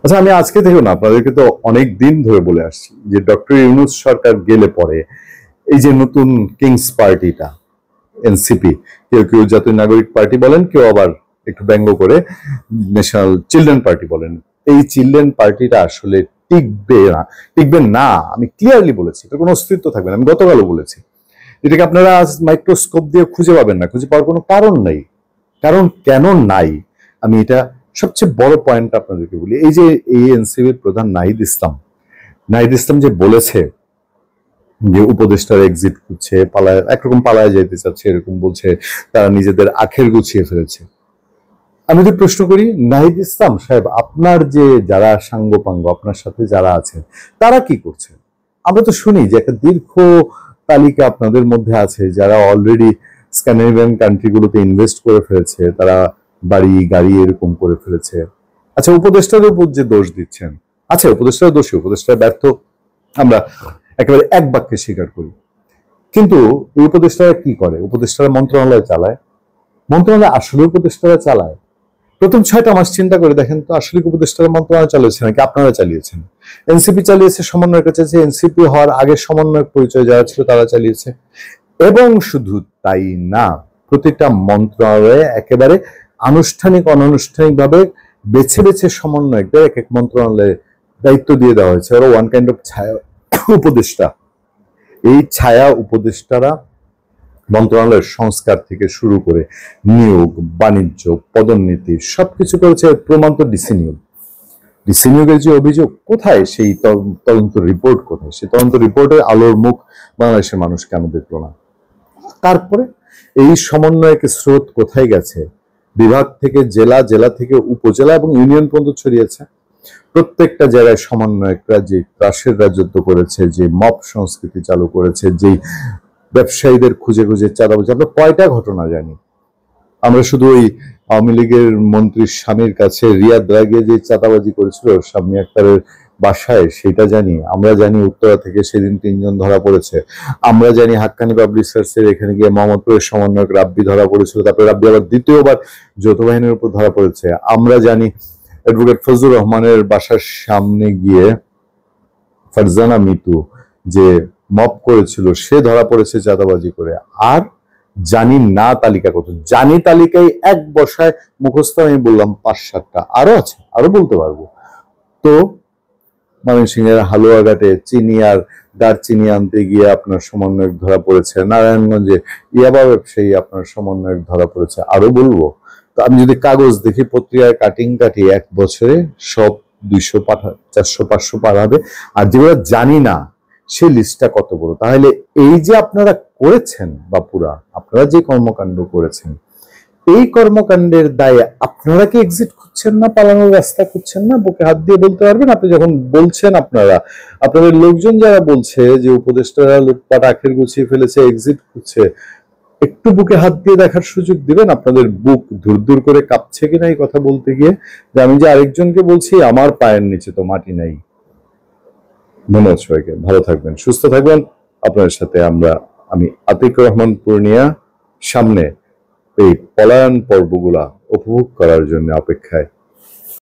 আচ্ছা, আমি আজকে থেকে না, আপনাদেরকে তো অনেক দিন ধরে বলে আসছি যে ডক্টর ইউনূস সরকার গেলে পরে এই যে নতুন কিংস পার্টিটা এনসিপি, কেউ কেউ জাতীয় নাগরিক পার্টি বলেন, কেউ আবার একটু ব্যঙ্গ করে ন্যাশনাল চিলড্রেন পার্টি বলেন, এই চিলড্রেন পার্টিটা আসলে টিকবে না। আমি ক্লিয়ারলি বলেছি, এটা কোনো অস্তিত্ব থাকবে না। আমি গতকালও বলেছি, এটাকে আপনারা আজ মাইক্রোস্কোপ দিয়ে খুঁজে পাবেন না, খুঁজে পাওয়ার কোনো কারণ নেই। কারণ কেন নাই, আমি এটা সবচেয়ে বড় পয়েন্ট আপনাদেরকে বলি। এই যে এই এনসিপির প্রধান নাহিদ ইসলাম যে বলেছে যে উপদেষ্টারা এক্সিট করছে, পালায়, একরকম পালায় যাইতে চাচ্ছে, এরকম বলছে, তারা নিজেদের আখের গুছিয়ে ফেলেছে। আমি যদি প্রশ্ন করি, নাহিদ ইসলাম সাহেব, আপনার যে যারা সাঙ্গপাঙ্গ আপনার সাথে যারা আছেন, তারা কি করছে? আমরা তো শুনি যে একটা দীর্ঘ তালিকা আপনাদের মধ্যে আছে যারা অলরেডি স্ক্যান্ডিনেভিয়ান কান্ট্রিগুলোতে ইনভেস্ট করে ফেলেছে, তারা বাড়ি গাড়ি এরকম করে ফেলেছে। আচ্ছা, উপদেষ্টাদের উপর যে দোষ দিচ্ছেন, আচ্ছা উপদেষ্টারা দোষী, উপদেষ্টা ব্যর্থ, আমরা একেবারে এক বাক্যে স্বীকার করি। কিন্তু এই উপদেষ্টারা কি করে? উপদেষ্টারা মন্ত্রণালয় চালায়। মন্ত্রণালয় আসলে উপদেষ্টারা চালায়? প্রথম 6টা মাস চিন্তা করে দেখেন তো, আসলে উপদেষ্টারা মন্ত্রণালয় চালিয়েছে নাকি আপনারা চালিয়েছেন? এনসিপি চালিয়েছে, সমন্বয়ের কাছে, এনসিপি হওয়ার আগে সমন্বয়ক পরিচয় যারা ছিল তারা চালিয়েছে। এবং শুধু তাই না, প্রতিটা মন্ত্রণালয়ে একেবারে আনুষ্ঠানিক অনানুষ্ঠানিক ভাবে বেছে বেছে সমন্বয়কদের এক এক মন্ত্রণালয়ে দায়িত্ব দিয়ে দেওয়া হয়েছে। ওরা ওয়ান কাইন্ড অফ ছায়া উপদেষ্টা। এই ছায়া উপদেষ্টারা মন্ত্রণালয়ের সংস্কার থেকে শুরু করে নিয়োগ, বাণিজ্য, পদোন্নতি সবকিছু করেছে। প্রমাণ তো ডিসি নিয়োগের যে অভিযোগ, কোথায় সেই তদন্ত রিপোর্ট? কোথায় সেই তদন্ত রিপোর্টের আলোর মুখ বাংলাদেশের মানুষ কেন দেখলো না? তারপরে এই সমন্বয়কের স্রোত কোথায় গেছে? বিভাগ থেকে জেলা, জেলা থেকে উপজেলা এবং ইউনিয়ন পর্যন্ত ছড়িয়েছে। প্রত্যেকটা জায়গায় সমন্বয়করা যে ত্রাসের রাজত্ব করেছে, যে মব সংস্কৃতি চালু করেছে, যেই ব্যবসায়ীদের খুঁজে খুঁজে চাঁদাবাজি, আমরা কয়টা ঘটনা জানি? আমরা শুধু ওই আওয়ামী লীগের মন্ত্রীর স্বামীর কাছে রিয়াদ লাগিয়ে যে চাঁদাবাজি করেছিল শাম্মী আক্তারের বাসায়, সেটা জানি। আমরা জানি উত্তরা থেকে সেদিন 3জন ধরা পড়েছে। আমরা জানি হাক্কানি পাবলিশার্সের এখানে গিয়ে মোহাম্মদপুরের সমন্বয়ক রাব্বি ধরা পড়েছিল, তারপরে রাব্বি আবার দ্বিতীয়বার যৌথ বাহিনীর উপর ধরা পড়েছে। আমরা জানি অ্যাডভোকেট ফজলুর রহমানের বাসার সামনে গিয়ে ফারজানা মিতু যে মব করেছিল, সে ধরা পড়েছে চাঁদাবাজি করে। আর জানি না তালিকা কত, জানি তালিকায় এক বসায় মুখস্থ আমি বললাম 5-7টা, আরো আছে, আরো বলতে পারবো। তো ময়মনসিংহের হালুয়াঘাটে চিনি আর দারচিনি আনতে গিয়ে আপনার সমন্বয়ক ধরা পড়েছে। নারায়ণগঞ্জে ইয়াবা ব্যবসায়ী আপনার সমন্বয়ক ধরা পড়েছে, আরো বলবো। তো আমি যদি কাগজ দেখি, পত্রিকায় কাটি এক বছরে সব 200 400-500 পার হবে। আর যেগুলো জানি না, সে লিস্টটা কত বড়। তাহলে এই যে আপনারা করেছেন, বাপুরা, আপনারা যে কর্মকাণ্ড করেছেন, এই কর্মকাণ্ডের দায়ে আপনারা কি এক্সিট খুঁজছেন না, পালানোর রাস্তা খুঁজছেন না? বুকে হাত দিয়ে বলতে পারবেন? আপনি যখন বলছেন, আপনাদের লোকজন যারা বলছে যে উপদেষ্টারা লুটপাট আখের গুছিয়ে ফেলেছে, এক্সিট খুঁজছে, একটু বুকে হাত দিয়ে দেখার সুযোগ দিবেন? আপনাদের বুক ধুরধুর করে কাঁপছে কিনা এই কথা বলতে গিয়ে, যে আমি যে আরেকজনকে বলছি আমার পায়ের নিচে তো মাটি নাই। ধন্যবাদ সবাইকে, ভালো থাকবেন, সুস্থ থাকবেন। আপনাদের সাথে আমি আতিক রহমান পূর্ণিয়া সামনে এই পলায়ন পর্বগুলা উপভোগ করার জন্য অপেক্ষায়।